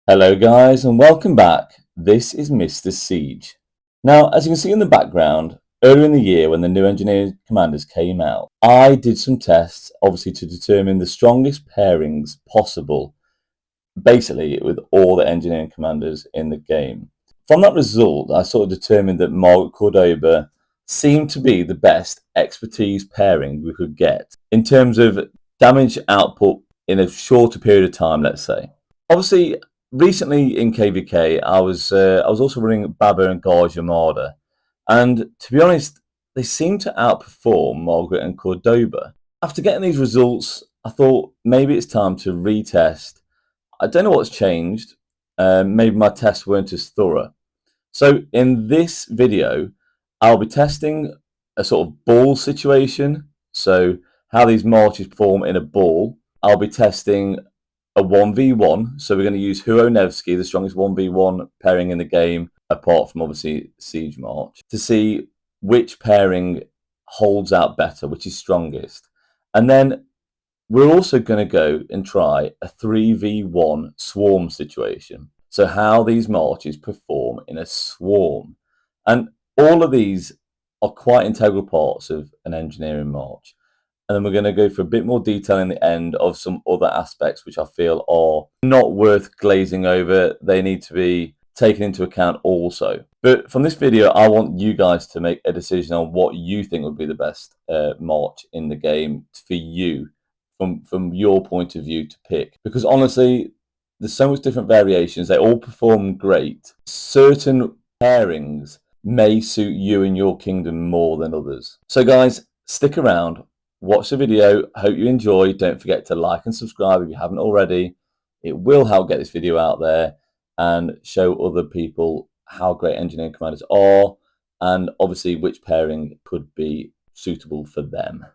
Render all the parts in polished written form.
Hello guys and welcome back. This is Mr. Siege. Now, as you can see in the background, earlier in the year when the new Engineering Commanders came out, I did some tests obviously to determine the strongest pairings possible, basically with all the Engineering Commanders in the game. From that result, I sort of determined that Margaret Cordoba seemed to be the best expertise pairing we could get in terms of damage output in a shorter period of time, let's say. Obviously, recently in KVK, I was also running Baba and Garge Armada, and to be honest, they seem to outperform Margaret and Cordoba. After getting these results, I thought maybe it's time to retest. I don't know what's changed. Maybe my tests weren't as thorough. So in this video, I'll be testing a sort of ball situation. So how these marches perform in a ball. I'll be testing a 1v1. So we're going to use Huo Nevsky, the strongest 1v1 pairing in the game, apart from obviously Siege March, to see which pairing holds out better, which is strongest. And then we're also going to go and try a 3v1 swarm situation. So how these marches perform in a swarm. And all of these are quite integral parts of an engineering march. And then we're going to go for a bit more detail in the end of some other aspects which I feel are not worth glazing over. They need to be taken into account also. But from this video, I want you guys to make a decision on what you think would be the best march in the game for you, from your point of view to pick. Because honestly, there's so much different variations. They all perform great. Certain pairings may suit you and your kingdom more than others. So guys, stick around. Watch the video. Hope you enjoy. Don't forget to like and subscribe if you haven't already. It will help get this video out there and show other people how great engineering commanders are, and obviously which pairing could be suitable for them.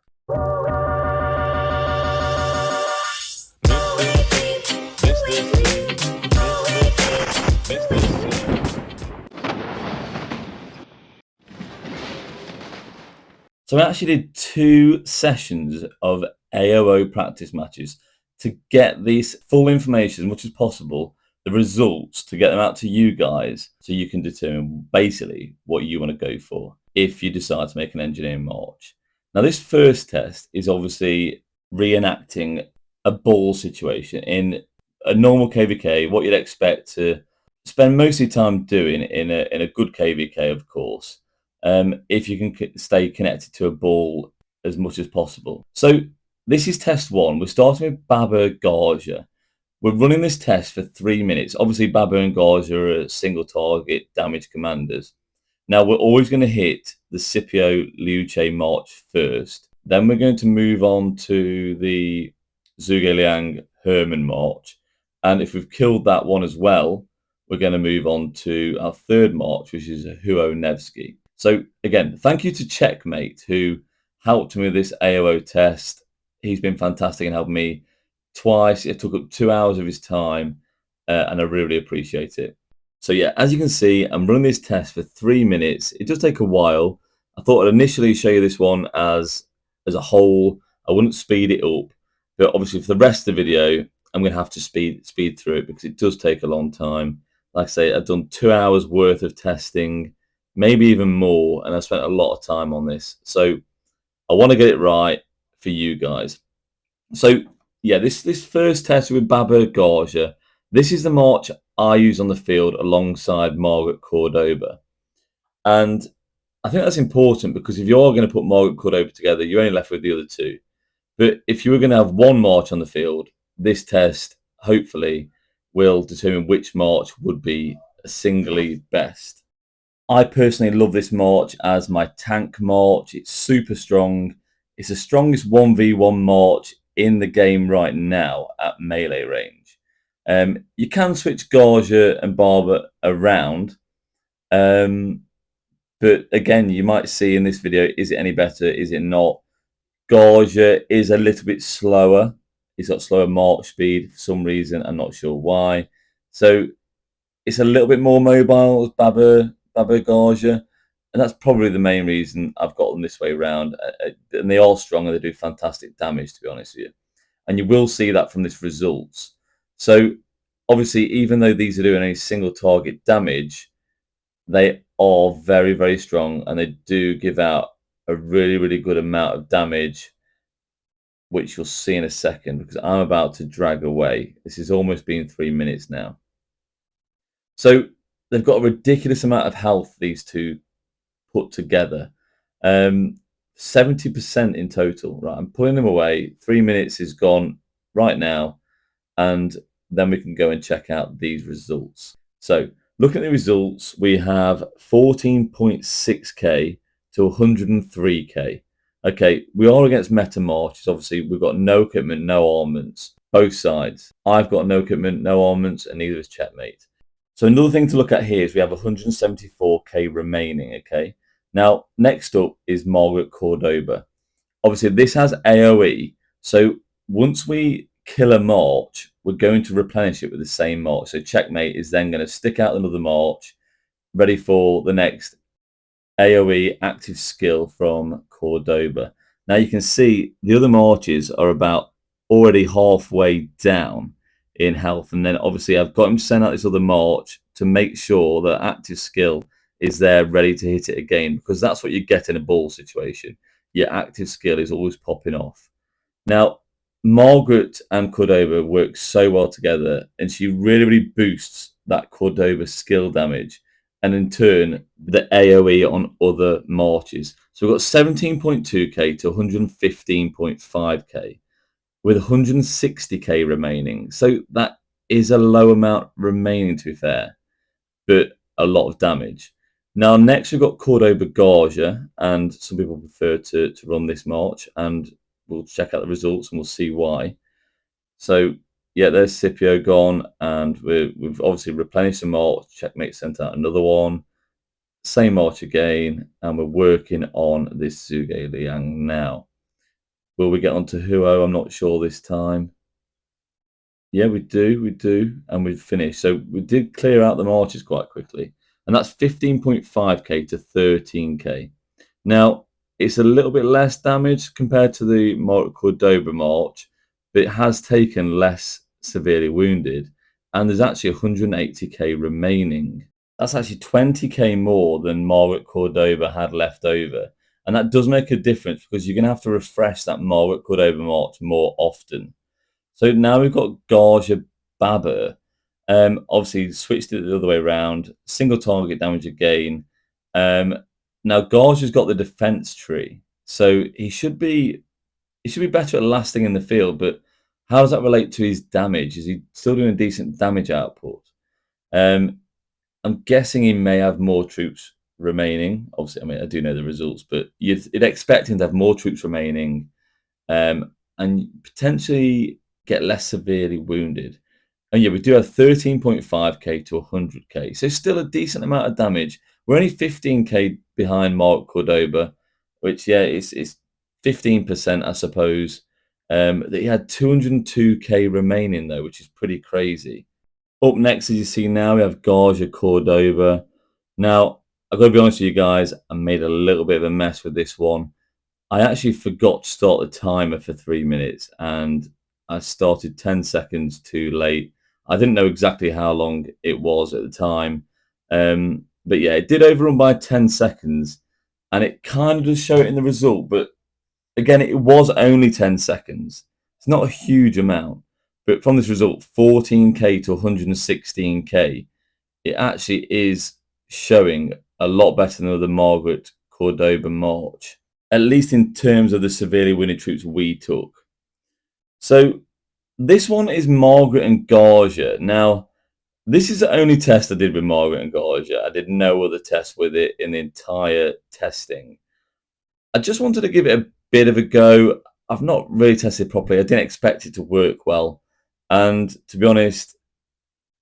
So I actually did 2 sessions of AOO practice matches to get this full information as much as possible, the results, to get them out to you guys so you can determine basically what you want to go for if you decide to make an engineering march. Now, this first test is obviously reenacting a ball situation in a normal KVK, what you'd expect to spend most of your time doing in a good KVK, of course. If you can stay connected to a ball as much as possible. So this is test 1. We're starting with Baba Garja. We're running this test for 3 minutes. Obviously, Baba and Garja are single target damage commanders. Now, we're always going to hit the Scipio Liuche march first. Then we're going to move on to the Zhuge Liang Herman march. And if we've killed that one as well, we're going to move on to our third march, which is a Huo Nevsky. So again, thank you to Checkmate, who helped me with this AOO test. He's been fantastic and helped me twice. It took up 2 hours of his time, and I really appreciate it. So yeah, as you can see, I'm running this test for 3 minutes. It does take a while. I thought I'd initially show you this one as a whole. I wouldn't speed it up, but obviously for the rest of the video, I'm going to have to speed through it because it does take a long time. Like I say, I've done 2 hours worth of testing, maybe even more, and I spent a lot of time on this. So I want to get it right for you guys. So yeah, this first test with Baba Garja, this is the march I use on the field alongside Margaret Cordoba. And I think that's important because if you're going to put Margaret Cordoba together, you're only left with the other two. But if you were going to have one march on the field, this test hopefully will determine which march would be singly best. I personally love this march as my tank march. It's super strong. It's the strongest 1v1 march in the game right now at melee range. You can switch Garja and Baba around. But again, you might see in this video, is it any better? Is it not? Garja is a little bit slower. It's got slower march speed for some reason. I'm not sure why. So it's a little bit more mobile as Baba Garja, and that's probably the main reason I've got them this way around. And they are strong and they do fantastic damage, to be honest with you. And you will see that from this results. So Obviously, even though these are doing a single target damage, they are very, very strong, and they do give out a really, really good amount of damage, which you'll see in a second because I'm about to drag away. This has almost been 3 minutes now. So they've got a ridiculous amount of health, these two put together. 70% in total. Right, I'm pulling them away. 3 minutes is gone right now, and then we can go and check out these results. So looking at the results, we have 14.6k to 103k. Okay, we are against Meta Marches. Obviously, we've got no equipment, no armaments, both sides. I've got no equipment, no armaments, and neither has Checkmate. So another thing to look at here is we have 174k remaining. Okay, now next up is Margaret Cordoba. Obviously, this has AoE. So once we kill a march, we're going to replenish it with the same march. So Checkmate is then going to stick out another march, ready for the next AoE active skill from Cordoba. Now you can see the other marches are about already halfway down in health, and then obviously I've got him to send out this other march to make sure that active skill is there ready to hit it again, because that's what you get in a ball situation. Your active skill is always popping off. Now, Margaret and Cordoba work so well together, and she really, really boosts that Cordoba skill damage, and in turn, the AoE on other marches. So we've got 17.2k to 115.5k with 160k remaining. So that is a low amount remaining, to be fair, but a lot of damage. Now, next we've got Cordoba Garja, and some people prefer to run this march, and we'll check out the results and we'll see why. So, yeah, there's Scipio gone, and we've obviously replenished the march. Checkmate sent out another one. Same march again, and we're working on this Zhuge Liang now. Will we get onto Huo? I'm not sure this time. Yeah, we do, and we've finished. So we did clear out the marches quite quickly, and that's 15.5k to 13k. Now, it's a little bit less damage compared to the Cordoba march, but it has taken less severely wounded, and there's actually 180k remaining. That's actually 20k more than Margaret Cordoba had left over, and that does make a difference because you're going to have to refresh that Margaret Cordoba march more often. So now we've got Garja Baba. Obviously, switched it the other way around. Single target damage again. Now Garja's got the defense tree, so he should be better at lasting in the field. But how does that relate to his damage? Is he still doing a decent damage output? I'm guessing he may have more troops remaining. Obviously, I mean I do know the results, but you'd expect him to have more troops remaining, and potentially get less severely wounded. And yeah, we do have 13.5k to 100k, so still a decent amount of damage. We're only 15k behind Mark Cordoba, which yeah, it's 15%, I suppose. That he had 202k remaining though, which is pretty crazy. Up next, as you see now, we have Garja Cordoba. Now, I've got to be honest with you guys, I made a little bit of a mess with this one. I actually forgot to start the timer for 3 minutes, and I started 10 seconds too late. I didn't know exactly how long it was at the time. But yeah, it did overrun by 10 seconds, and it kind of does show it in the result. But again, it was only 10 seconds. It's not a huge amount. But from this result, 14k to 116k, it actually is showing a lot better than the Margaret Cordoba march, at least in terms of the severely wounded troops we took. So this one is Margaret and Garja. Now, this is the only test I did with Margaret and Garja. I did no other test with it in the entire testing. I just wanted to give it a bit of a go. I've not really tested properly. I didn't expect it to work well. And to be honest,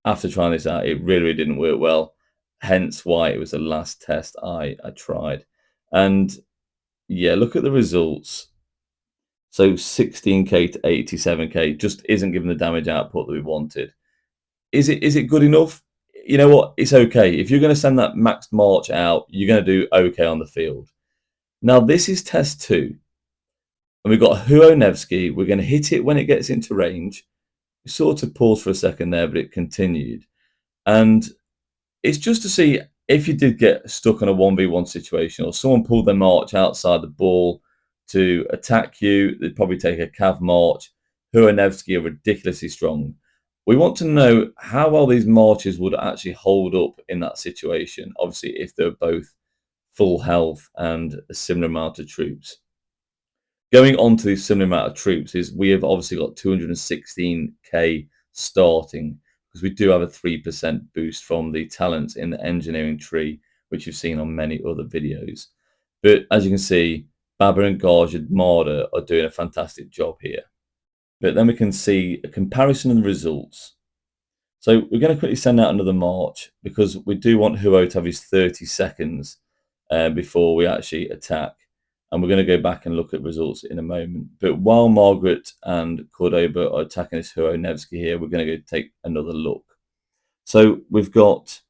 after trying this out, it really, really didn't work well. Hence why it was the last test I tried. And yeah, look at the results. So 16k to 87k just isn't giving the damage output that we wanted. Is it good enough? You know what? It's okay. If you're going to send that maxed march out, you're going to do okay on the field. Now, this is test 2. And we've got Huo Nevsky. We're going to hit it when it gets into range. It sort of paused for a second there, but it continued. And it's just to see if you did get stuck on a 1v1 situation or someone pulled their march outside the ball to attack you, they'd probably take a cav march. Huonevsky are ridiculously strong. We want to know how well these marches would actually hold up in that situation, obviously, if they're both full health and a similar amount of troops. Going on to the similar amount of troops is we have obviously got 216k starting because we do have a 3% boost from the talents in the engineering tree, which you've seen on many other videos. But as you can see, Baba and Garja Marder are doing a fantastic job here. But then we can see a comparison of the results. So we're going to quickly send out another march because we do want Huo to have his 30 seconds before we actually attack. And we're going to go back and look at results in a moment. But while Margaret and Cordoba are attacking this Huonevsky here, we're going to go take another look. So we've got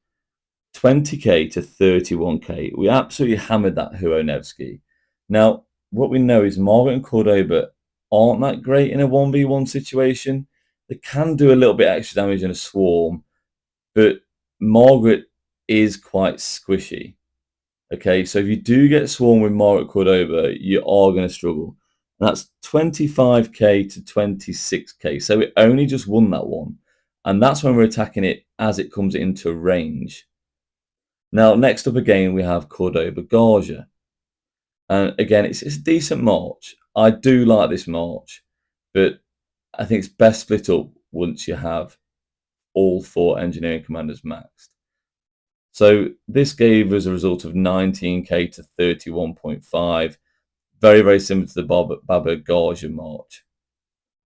20k to 31k. We absolutely hammered that Huonevsky. Now, what we know is Margaret and Cordoba aren't that great in a 1v1 situation. They can do a little bit extra damage in a swarm, but Margaret is quite squishy. Okay, so if you do get swarmed with Margaret Cordoba, you are going to struggle. And that's 25k to 26k. So it only just won that one. And that's when we're attacking it as it comes into range. Now, next up again, we have Cordoba Garja. And again, it's a decent march. I do like this march, but I think it's best split up once you have all 4 engineering commanders maxed. So this gave us a result of 19k to 31.5. Very, very similar to the Baba Garja march.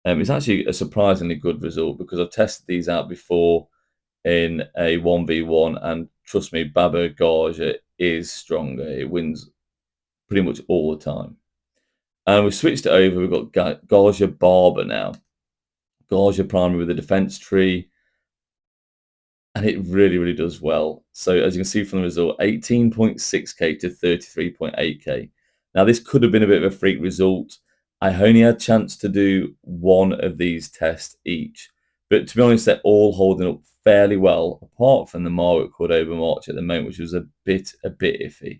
It's actually a surprisingly good result because I've tested these out before in a 1v1, and trust me, Baba Garja is stronger. It wins pretty much all the time. And we switched it over. We've got Garja Barber now. Garja primary with a defense tree. And it really, really does well. So as you can see from the result, 18.6k to 33.8k. Now, this could have been a bit of a freak result. I only had a chance to do one of these tests each. But to be honest, they're all holding up fairly well, apart from the Margaret Cordoba march at the moment, which was a bit iffy.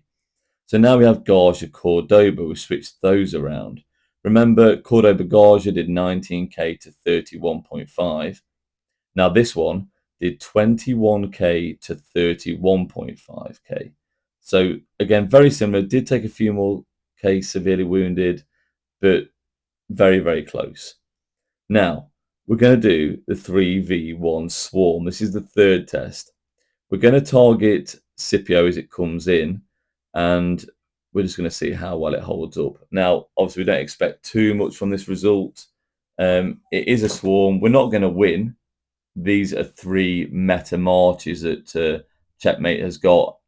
So now we have Garja Cordoba. We switched those around. Remember, Cordoba Garja did 19k to 31.5. Now this one did 21k to 31.5k. So again, very similar. Did take a few more k severely wounded, but very, very close. Now, we're going to do the 3v1 swarm. This is the third test. We're going to target Scipio as it comes in, and we're just going to see how well it holds up. Now, obviously, we don't expect too much from this result. It is a swarm. We're not going to win. These are 3 meta marches that Checkmate has got.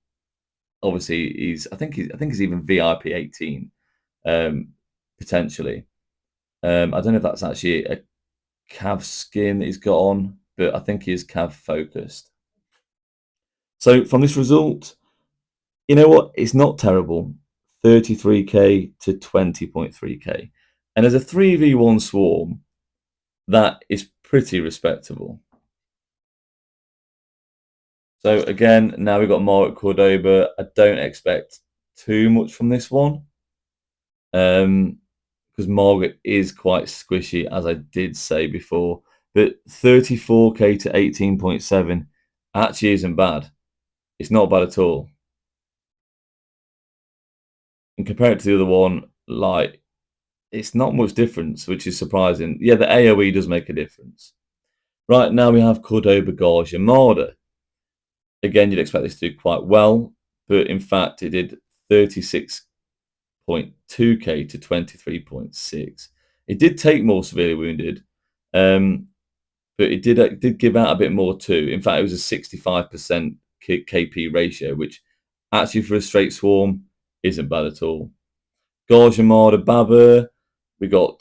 Obviously, I think he's even VIP 18 potentially. I don't know if that's actually a Cav skin he's got on, but I think he is Cav focused. So from this result, you know what? It's not terrible. 33k to 20.3k. And as a 3v1 swarm, that is pretty respectable. So again, now we've got Margaret Cordoba. I don't expect too much from this one. Because Margaret is quite squishy, as I did say before. But 34k to 18.7 actually isn't bad. It's not bad at all. And compared to the other one, like, it's not much difference, which is surprising. Yeah, the AoE does make a difference. Right, now we have Cordoba Garja Marder. Again, you'd expect this to do quite well, but in fact, it did 36.2k to 23.6. It did take more severely wounded, but it did give out a bit more too. In fact, it was a 65% KP ratio, which actually for a straight swarm isn't bad at all. Garja Marder Baba, I'll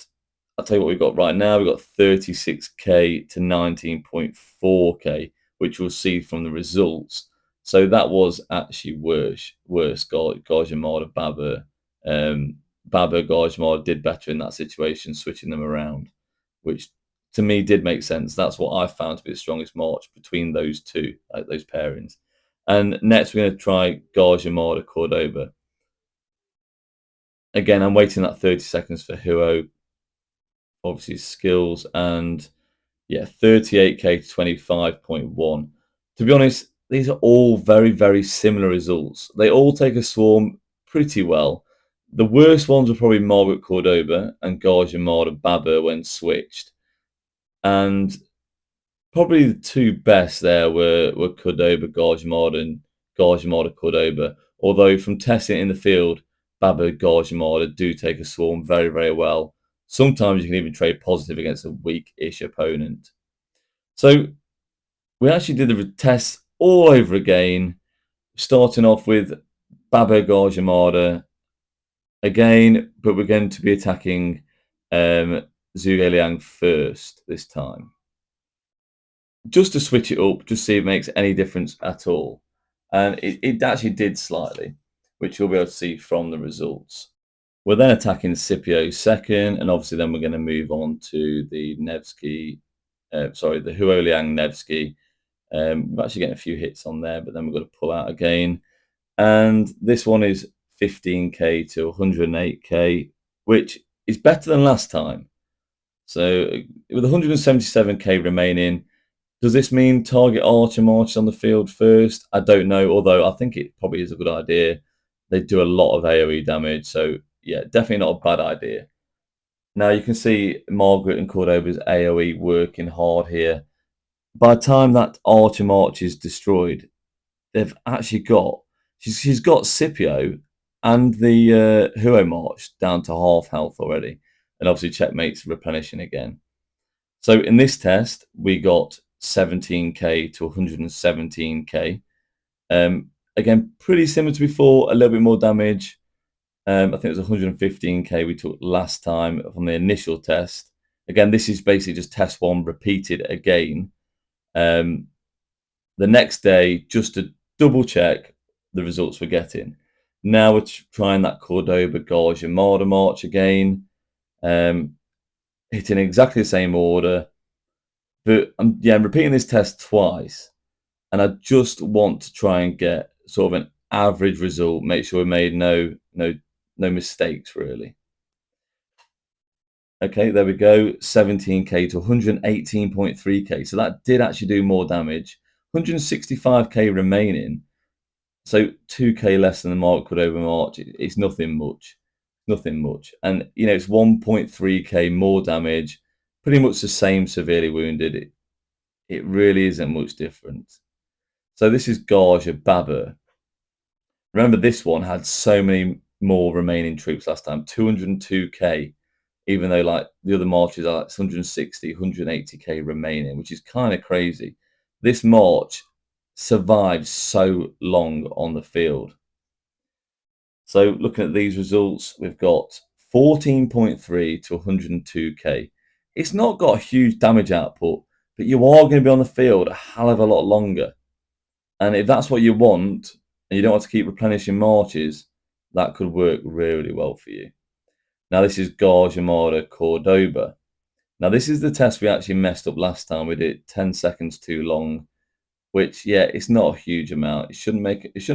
tell you what we've got right now. We've got 36k to 19.4k, which we'll see from the results. So that was actually worse. Garja Marder Baba. Baba Garja Marder did better in that situation, switching them around, which to me did make sense. That's what I found to be the strongest march between those two, like those pairings. And next, we're going to try Garja Marder Cordoba. Again, I'm waiting that 30 seconds for Huo, obviously skills, and yeah, 38k to 25.1. To be honest, these are all very, very similar results. They all take a swarm pretty well. The worst ones were probably Margaret Cordoba and Garja Marder Baba when switched. And probably the two best there were Cordoba, Garja Marder, and Garja Marder Cordoba. Although from testing it in the field, Baba, Garja Marder do take a swarm very, very well. Sometimes you can even trade positive against a weak-ish opponent. So we actually did the tests all over again, starting off with Baba Garja Marder again, but we're going to be attacking Zhuge Liang first this time. Just to switch it up, just see if it makes any difference at all. And it actually did slightly, which you'll be able to see from the results. We're then attacking Scipio second, and obviously then we're going to move on to the Nevsky, the Huo Liang Nevsky. We're actually getting a few hits on there, but then we've got to pull out again. And this one is 15k to 108k, which is better than last time. So with 177k remaining, does this mean target Archer marches on the field first? I don't know, although I think it probably is a good idea. They do a lot of AoE damage, so yeah, definitely not a bad idea. Now you can see Margaret and Cordoba's AoE working hard here. By the time that Archer March is destroyed, they've actually got she's got Scipio and the Huo March down to half health already, and obviously checkmate's replenishing again. So in this test, we got 17k to 117k. Again, pretty similar to before, a little bit more damage. I think it was 115k we took last time from the initial test. Again, this is basically just test one repeated again. The next day, just to double check the results we're getting. Now we're trying that Cordoba Garja Marder March again, hitting exactly the same order. But I'm repeating this test twice, and I just want to try and get sort of an average result, make sure we made no mistakes really. Okay, there we go, 17k to 118.3k. So that did actually do more damage. 165k remaining, so 2k less than the Mark Cordoba March. It's nothing much, and it's 1.3k more damage, pretty much the same severely wounded. It really isn't much different. So this is Garja Baba. Remember, this one had so many more remaining troops last time, 202k, even though like the other marches are like 160, 180k remaining, which is kind of crazy. This march survived so long on the field. So looking at these results, we've got 14.3 to 102k. It's not got a huge damage output, but you are going to be on the field a hell of a lot longer. And if that's what you want, and you don't want to keep replenishing marches, that could work really well for you. Now this is Garja Marder Cordoba. Now this is the test we actually messed up last time. We did 10 seconds too long, which it's not a huge amount. It shouldn't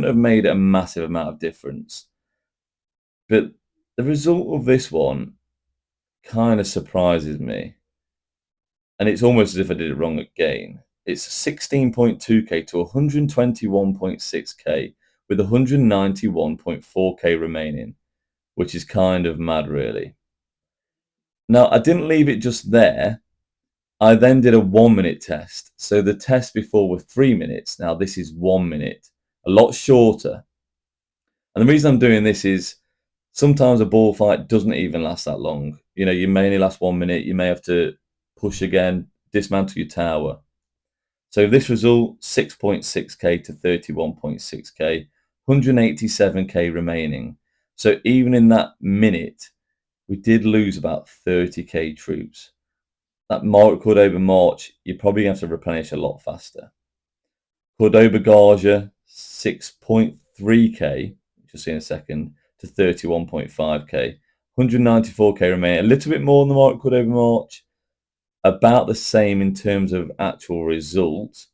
have made a massive amount of difference. But the result of this one kind of surprises me. And it's almost as if I did it wrong again. It's 16.2k to 121.6k with 191.4k remaining, which is kind of mad, really. Now, I didn't leave it just there. I then did a 1 minute test. So the test before were 3 minutes. Now this is 1 minute, a lot shorter. And the reason I'm doing this is sometimes a ball fight doesn't even last that long. You may only last 1 minute. You may have to push again, dismantle your tower. So this result, 6.6k to 31.6k, 187k remaining. So even in that minute, we did lose about 30k troops. That Cordoba March, you're probably going to have to replenish a lot faster. Cordoba Garja, 6.3k, which you'll see in a second, to 31.5k. 194k remaining, a little bit more than the Cordoba March, about the same in terms of actual result.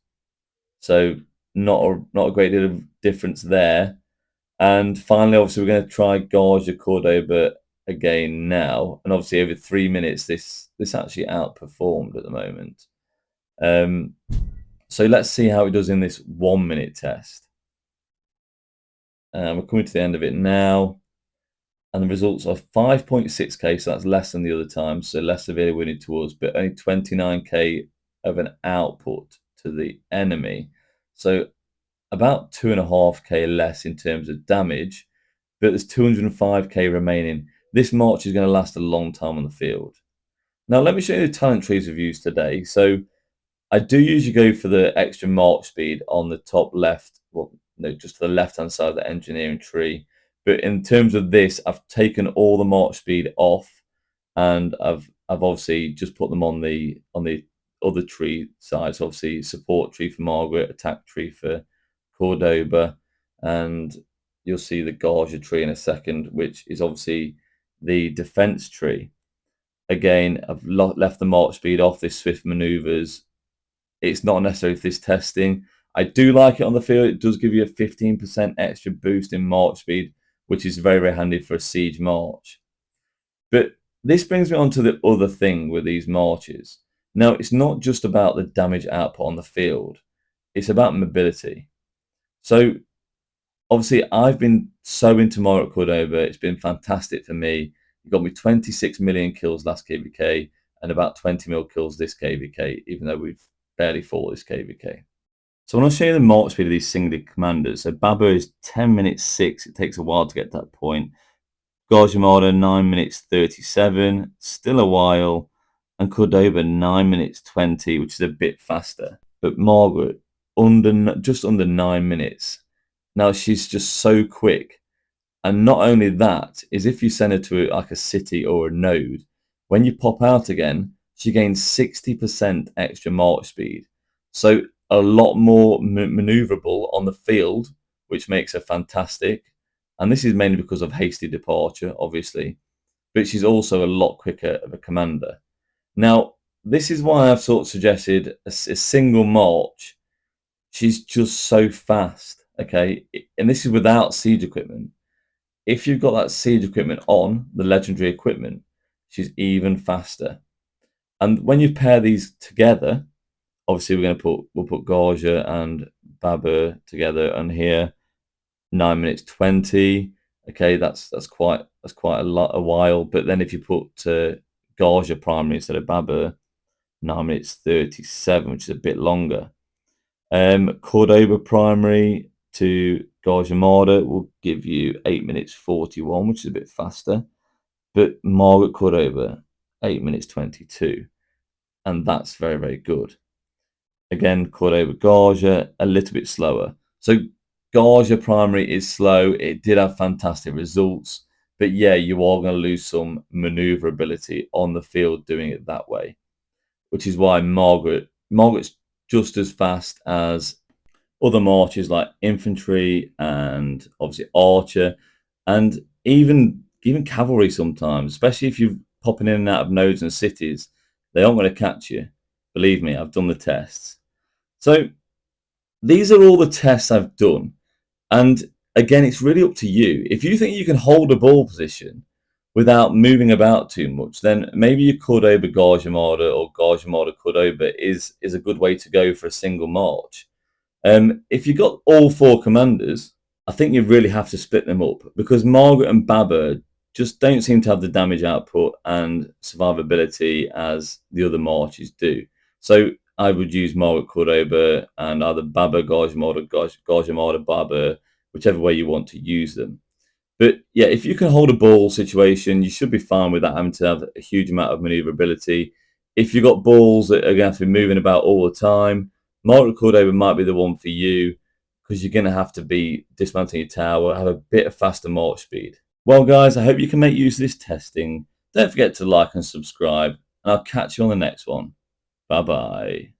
So not a great deal of difference there. And finally, obviously, we're going to try Garja Cordoba again now. And obviously, over 3 minutes, this actually outperformed at the moment. So let's see how it does in this 1 minute test. We're coming to the end of it now. And the results are 5.6k, so that's less than the other time, so less severely winning to us, but only 29k of an output to the enemy. So about 2.5k less in terms of damage, but there's 205k remaining. This march is going to last a long time on the field. Now, let me show you the talent trees we've used today. So I do usually go for the extra march speed on the top left, well, no, just to the left-hand side of the engineering tree. But in terms of this, I've taken all the march speed off, and I've obviously just put them on the other tree side. So obviously support tree for Margaret, attack tree for Cordoba, and you'll see the Garja tree in a second, which is obviously the defense tree. Again, I've left the march speed off, this swift maneuvers. It's not necessary for this testing. I do like it on the field. It does give you a 15% extra boost in march speed, which is very, very handy for a siege march. But this brings me on to the other thing with these marches. Now, it's not just about the damage output on the field. It's about mobility. So, obviously, I've been so into Margaret Cordoba. It's been fantastic for me. It got me 26 million kills last KVK and about 20 mil kills this KVK, even though we've barely fought this KVK. So I want to show you the march speed of these single commanders. So Baba is 10 minutes 6. It takes a while to get to that point. Garjamada 9 minutes 37, still a while. And Cordoba 9 minutes 20, which is a bit faster. But Margaret, just under 9 minutes. Now she's just so quick. And not only that, is if you send her to like a city or a node, when you pop out again, she gains 60% extra march speed. So a lot more maneuverable on the field, which makes her fantastic. And this is mainly because of hasty departure, obviously. But she's also a lot quicker of a commander. Now, this is why I've sort of suggested a single march. She's just so fast, okay? And this is without siege equipment. If you've got that siege equipment on, the legendary equipment, she's even faster. And when you pair these together, obviously we'll put Garja and Baba together on here. 9 minutes 20. Okay, that's quite a while. But then if you put Garja primary instead of Baba, 9 minutes 37, which is a bit longer. Cordoba primary to Garjamada will give you 8 minutes 41, which is a bit faster. But Margaret Cordoba, 8 minutes 22. And that's very, very good. Again, Cordoba Garja, a little bit slower. So Garja primary is slow. It did have fantastic results. But yeah, you are going to lose some maneuverability on the field doing it that way. Which is why Margaret's just as fast as other marches like infantry and obviously archer and even cavalry sometimes, especially if you're popping in and out of nodes and cities, they aren't going to catch you. Believe me, I've done the tests. So these are all the tests I've done. And again, it's really up to you. If you think you can hold a ball position without moving about too much, then maybe your Cordoba Garjamada or Garjamada Cordoba is a good way to go for a single march. If you've got all 4 commanders, I think you really have to split them up because Margaret and Baba just don't seem to have the damage output and survivability as the other marches do. So I would use Margaret Cordoba and either Baba Garjamada, Garjamada Baba, whichever way you want to use them. But yeah, if you can hold a ball situation, you should be fine without having to have a huge amount of maneuverability. If you've got balls that are going to have to be moving about all the time, Margaret Cordoba might be the one for you because you're going to have to be dismantling your tower, have a bit of faster march speed. Well, guys, I hope you can make use of this testing. Don't forget to like and subscribe, and I'll catch you on the next one. Bye-bye.